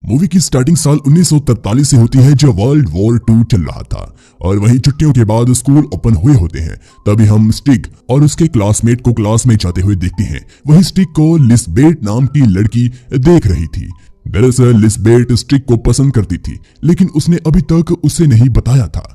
Movie की starting साल 1943 से होती है जब वर्ल्ड वॉर 2 चल रहा था और वहीं छुट्टियों के बाद स्कूल ओपन हुए होते हैं। तभी हम स्टिग और उसके क्लासमेट को क्लास में जाते हुए देखते हैं। वहीं स्टिग को लिस्बेट नाम की लड़की देख रही थी। दरअसल लिस्बेट स्टिग को पसंद करती थी, लेकिन उसने अभी तक उसे नहीं बताया था।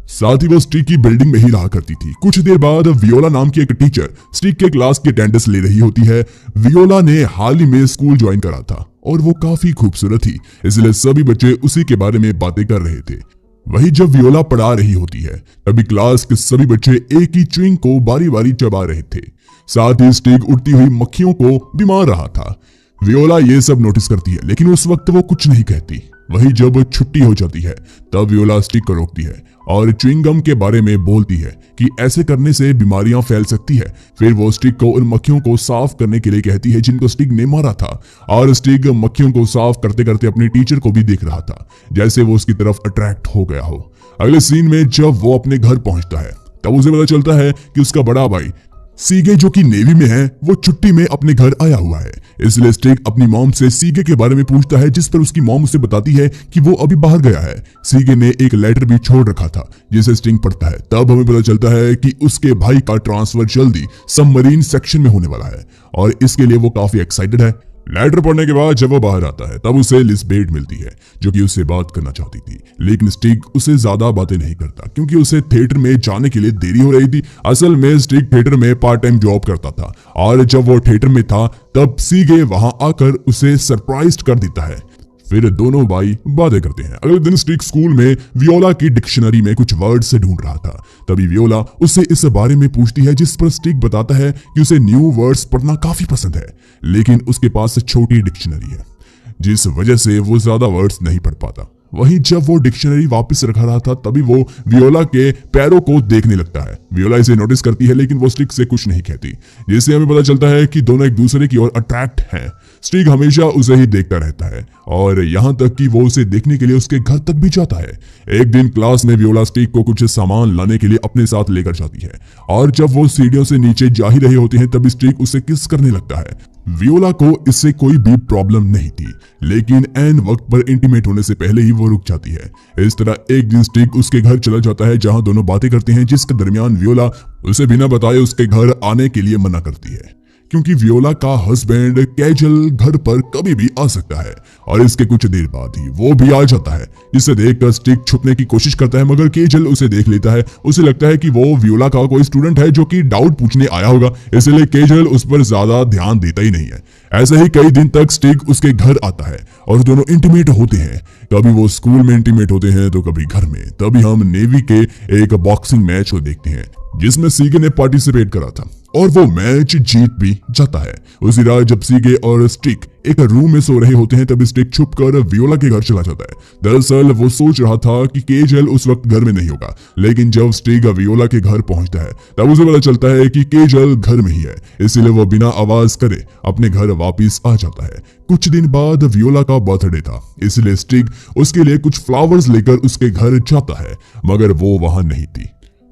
साथ ही वो स्टिग की बिल्डिंग में ही रहा करती थी। कुछ देर बाद वियोला नाम की एक टीचर स्टिग के क्लास की अटेंडेंस ले रही होती है। वियोला ने हाल ही में स्कूल ज्वाइन करा था और वो काफी खूबसूरत थी, इसलिए सभी बच्चे उसी के बारे में बातें कर रहे थे। वहीं जब वियोला पढ़ा रही होती है तभी क्लास के सभी बच्चे एक ही च्युइंग को बारी बारी चबा रहे थे। साथ ही स्टिग उड़ती हुई मक्खियों को बीमार रहा था। वियोला ये सब नोटिस करती है, लेकिन उस वक्त वो कुछ नहीं कहती। वहीं जब छुट्टी हो जाती है तब वियोला स्टिग को रोकती है और च्युइंग गम के बारे में बोलती है कि ऐसे करने से बीमारियां फैल सकती है। फिर वो स्टिग को उन मक्खियों को साफ करने के लिए कहती है जिनको स्टिग ने मारा था, और स्टिग मक्खियों को साफ करते करते अपनी टीचर को भी देख रहा था, जैसे वो उसकी तरफ अट्रैक्ट हो गया हो। अगले सीन में जब वो अपने घर पहुंचता है तब उसे पता चलता है कि उसका बड़ा भाई सीगे, जो कि नेवी में है, वो छुट्टी में अपने घर आया हुआ है। इसलिए स्टिग अपनी मॉम से सीगे के बारे में पूछता है, जिस पर उसकी मॉम उसे बताती है कि वो अभी बाहर गया है। सीगे ने एक लेटर भी छोड़ रखा था जिसे स्टिग पढ़ता है। तब हमें पता चलता है कि उसके भाई का ट्रांसफर जल्दी सबमरीन सेक्शन में होने वाला है और इसके लिए वो काफी एक्साइटेड है। लेटर पढ़ने के बाद जब वो बाहर आता है तब उसे लिस्बेट मिलती है, जो कि उससे बात करना चाहती थी, लेकिन स्टिग उसे ज्यादा बातें नहीं करता क्योंकि उसे थिएटर में जाने के लिए देरी हो रही थी। असल में स्टिग थिएटर में पार्ट टाइम जॉब करता था और जब वो थिएटर में था तब सीगे वहां आकर उसे सरप्राइज कर देता है। फिर दोनों भाई बातें करते हैं। अगले दिन स्टिग स्कूल में वियोला की डिक्शनरी में कुछ वर्ड से ढूंढ रहा था। तभी वियोला उससे इस बारे में पूछती है, जिस पर स्टिग बताता है कि उसे न्यू वर्ड्स पढ़ना काफी पसंद है, लेकिन उसके पास छोटी डिक्शनरी है जिस वजह से वो ज्यादा वर्ड्स नहीं पढ़ पाता। वहीं जब वो डिक्शनरी वापस रखा रहा था तभी वो वियोला के पैरों को देखने लगता है। वियोला इसे नोटिस करती है, लेकिन वो स्टिग से कुछ नहीं कहती, जिससे हमें पता चलता है कि दोनों एक दूसरे की ओर अट्रैक्ट हैं। स्टिग हमेशा उसे ही देखता रहता है और यहाँ तक कि वो उसे देखने के लिए उसके घर तक भी जाता है। एक दिन क्लास में वियोला स्टिग को कुछ सामान लाने के लिए अपने साथ लेकर जाती है और जब वो सीढ़ियों से नीचे जा ही रहे होते हैं तभी स्टिग उसे किस करने लगता है। वियोला को इससे कोई भी प्रॉब्लम नहीं थी, लेकिन एन वक्त पर इंटीमेट होने से पहले ही वो रुक जाती है। इस तरह एक दिन स्टिग उसके घर चला जाता है जहां दोनों बातें करते हैं, जिसके दरमियान वियोला उसे बिना बताए उसके घर आने के लिए मना करती है क्योंकि वियोला का हस्बैंड कैजल घर पर कभी भी आ सकता है और इसके कुछ देर बाद ही वो भी आ जाता है, जिसे देखकर स्टिग छुपने की कोशिश करता है, मगर कैजल उसे देख लेता है। उसे लगता है कि वो वियोला का कोई स्टूडेंट है जो कि डाउट पूछने आया होगा, इसलिए कैजल उस पर ज्यादा ध्यान देता ही नहीं है। ऐसे ही कई दिन तक स्टिग उसके घर आता है और दोनों इंटीमेट होते हैं। कभी वो स्कूल में इंटीमेट होते हैं तो कभी घर में। तभी हम नेवी के एक बॉक्सिंग मैच को देखते हैं जिसमें सीगे ने पार्टिसिपेट करा था और वो मैच जीत भी जाता है। उसी रात जब सीगे और स्टिग एक रूम में सो रहे होते हैं तब स्टिग छुपकर वियोला के घर चला जाता है। दरअसल वो सोच रहा था कि केजल उस वक्त घर में नहीं होगा, लेकिन जब स्टिग वियोला के घर पहुंचता है तब उसे पता चलता है कि केजल घर में ही है, इसलिए वो बिना आवाज करे अपने घर वापिस आ जाता है। कुछ दिन बाद वियोला का बर्थडे था, इसलिए स्टिग उसके लिए कुछ फ्लावर्स लेकर उसके घर जाता है, मगर वो वहां नहीं थी।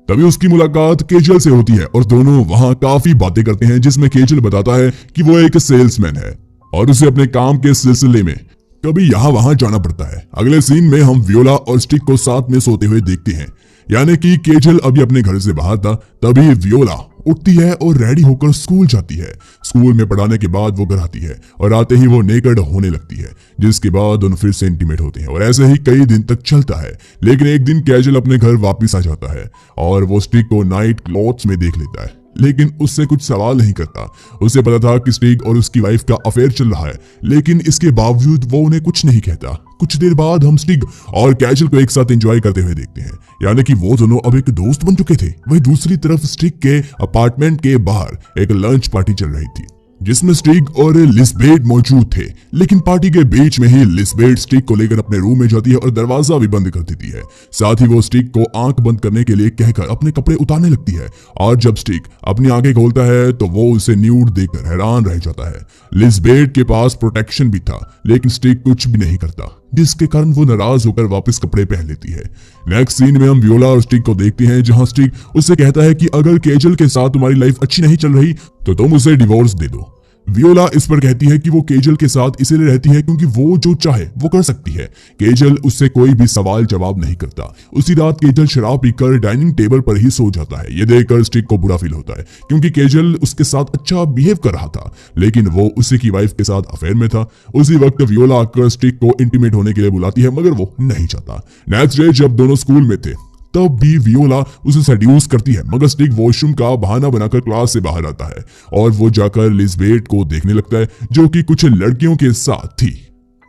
तभी उसकी मुलाकात केजल से होती है और दोनों वहां काफी बातें करते हैं, जिसमें केजल बताता है कि वो एक सेल्समैन है और उसे अपने काम के सिलसिले में कभी यहाँ वहां जाना पड़ता है। अगले सीन में हम वियोला और स्टिग को साथ में सोते हुए देखते हैं, यानी कि केजल अभी अपने घर से बाहर था। तभी वियोला उठती है और रेडी होकर स्कूल जाती है। स्कूल में पढ़ाने के बाद वो घर आती है और आते ही वो नेकेड होने लगती है, जिसके बाद उन फिर से इंटीमेट होते हैं और ऐसे ही कई दिन तक चलता है। लेकिन एक दिन कैजल अपने घर वापस आ जाता है और वो स्टिग को नाइट क्लॉथ्स में देख लेता है, लेकिन उससे कुछ सवाल नहीं करता। उसे पता था कि स्टिग और उसकी वाइफ का अफेयर चल रहा है, लेकिन इसके बावजूद वो उन्हें कुछ नहीं कहता। कुछ देर बाद हम स्टिग और कैजल को एक साथ एंजॉय करते हुए देखते हैं, यानी कि वो दोनों अब एक दोस्त बन चुके थे। वहीं दूसरी तरफ स्टिग के अपार्टमेंट के बाहर एक लंच पार्टी चल रही थी जिसमें स्टिग और लिस्बेट मौजूद थे, लेकिन पार्टी के बीच में ही लिस्बेट स्टिग को लेकर अपने रूम में जाती है और दरवाजा भी बंद कर देती है। साथ ही वो स्टिग को आंख बंद करने के लिए कहकर अपने कपड़े उतारने लगती है और जब स्टिग अपनी आंखें खोलता है तो वो उसे न्यूड देखकर हैरान रह जाता है। लिस्बेट के पास प्रोटेक्शन भी था, लेकिन स्टिग कुछ भी नहीं करता, जिसके कारण वो नाराज होकर वापस कपड़े पहन लेती है। नेक्स्ट सीन में हम वियोला और स्टिग को देखते हैं, जहां स्टिग उससे कहता है कि अगर केजल के साथ तुम्हारी लाइफ अच्छी नहीं चल रही तो तुम उसे डिवोर्स दे दो। वियोला इस पर कहती है कि वो केजल के साथ इसलिए रहती है क्योंकि वो जो चाहे वो कर सकती है। केजल उससे कोई भी सवाल जवाब नहीं करता। उसी रात केजल शराब पीकर डाइनिंग टेबल पर ही सो जाता है। ये देखकर स्टिक को बुरा फील होता है क्योंकि केजल उसके साथ अच्छा बिहेव कर रहा था, लेकिन वो उसी की वाइफ के साथ अफेयर में था। उसी वक्त वियोला आकर स्टिक को इंटीमेट होने के लिए बुलाती है, मगर वो नहीं चाहता। नेक्स्ट डे जब दोनों स्कूल में थे तब भी वियोला उसे सेड्यूस करती है, मगर स्टिक वॉशरूम का बहाना बनाकर क्लास से बाहर आता है और वो जाकर लिजबेट को देखने लगता है जो कि कुछ लड़कियों के साथ थी।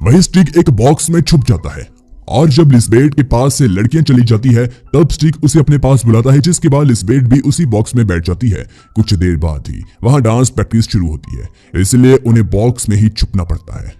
वही स्टिक एक बॉक्स में छुप जाता है और जब लिजबेट के पास से लड़कियां चली जाती है तब स्टिक उसे अपने पास बुलाता है, जिसके बाद लिजबेट भी उसी बॉक्स में बैठ जाती है। कुछ देर बाद ही वहां डांस प्रैक्टिस शुरू होती है, इसलिए उन्हें बॉक्स में ही छुपना पड़ता है।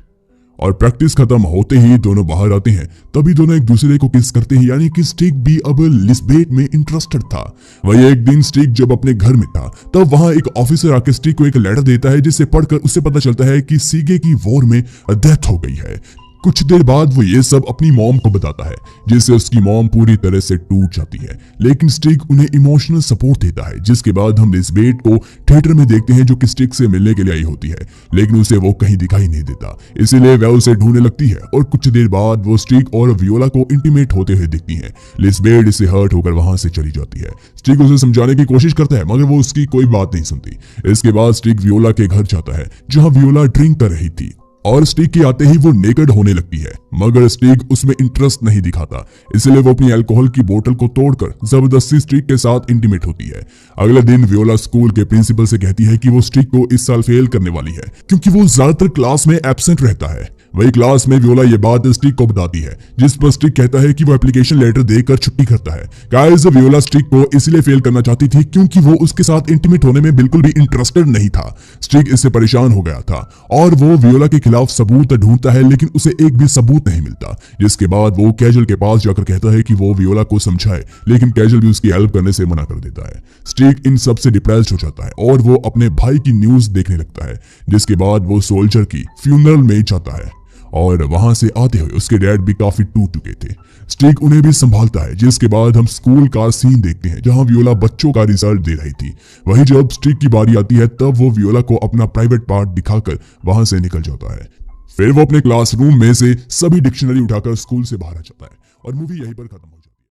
और प्रैक्टिस खत्म होते ही दोनों बाहर आते हैं, तभी दोनों एक दूसरे को किस करते हैं, यानी कि स्टिक भी अब लिजबेट में इंटरेस्टेड था। वही एक दिन स्टिक जब अपने घर में था तब वहां एक ऑफिसर आके स्टिक को एक लेटर देता है, जिसे पढ़कर उसे पता चलता है कि सीगे की वॉर में डेथ हो गई है। कुछ देर बाद वो ये सब अपनी मॉम को बताता है, जिससे उसकी मॉम पूरी तरह से टूट जाती है, लेकिन स्टिक उन्हें इमोशनल सपोर्ट देता है। जिसके बाद हम लिजबेट को थिएटर में देखते हैं जो कि स्टिक से मिलने के लिए आई होती है, लेकिन उसे वो कहीं दिखाई नहीं देता, इसीलिए वह उसे ढूंढने लगती है और कुछ देर बाद वो स्टिक और वियोला को इंटीमेट होते हुए दिखती है। लिजबेट इससे हर्ट होकर वहां से चली जाती है। स्टिक उसे समझाने की कोशिश करता है, मगर वो उसकी कोई बात नहीं सुनती। इसके बाद स्टिक वियोला के घर जाता है जहां वियोला ड्रिंक कर रही थी और स्टिक के आते ही वो नेकेड होने लगती है, मगर स्टिक उसमें इंटरेस्ट नहीं दिखाता, इसलिए वो अपनी अल्कोहल की बोतल को तोड़कर जबरदस्ती स्टिक के साथ इंटीमेट होती है। अगले दिन वियोला स्कूल के प्रिंसिपल से कहती है कि वो स्टिक को इस साल फेल करने वाली है क्योंकि वो ज्यादातर क्लास में एब्सेंट रहता है। वही क्लास में वियोला ये बात स्टिक को बताती है, जिस पर स्टिक कहता है कि वो एप्लीकेशन लेटर देकर छुट्टी करता है। गाइस, वियोला स्टिक को इसलिए फेल करना चाहती थी क्योंकि वो उसके साथ इंटीमेट होने में बिल्कुल भी इंटरेस्टेड नहीं था। स्टिक इससे परेशान हो गया था और वो वियोला के खिलाफ सबूत ढूंढता है, लेकिन उसे एक भी सबूत नहीं मिलता। जिसके बाद वो कैजल के पास जाकर कहता है कि वो वियोला को समझाए, लेकिन कैजल भी उसकी हेल्प करने से मना कर देता है। स्टिक इन सब से डिप्रेस्ड हो जाता है और वो अपने भाई की न्यूज देखने लगता है। जिसके बाद वो सोल्जर की फ्यूनरल में जाता है और वहां से आते हुए उसके डैड भी काफी टूट चुके थे। स्टिक उन्हें भी संभालता है। जिसके बाद हम स्कूल का सीन देखते हैं जहां वियोला बच्चों का रिजल्ट दे रही थी। वहीं जब स्टिक की बारी आती है तब वो वियोला को अपना प्राइवेट पार्ट दिखाकर वहां से निकल जाता है। फिर वो अपने क्लासरूम में से सभी डिक्शनरी उठाकर स्कूल से बाहर आ जाता है और मूवी यहीं पर खत्म हो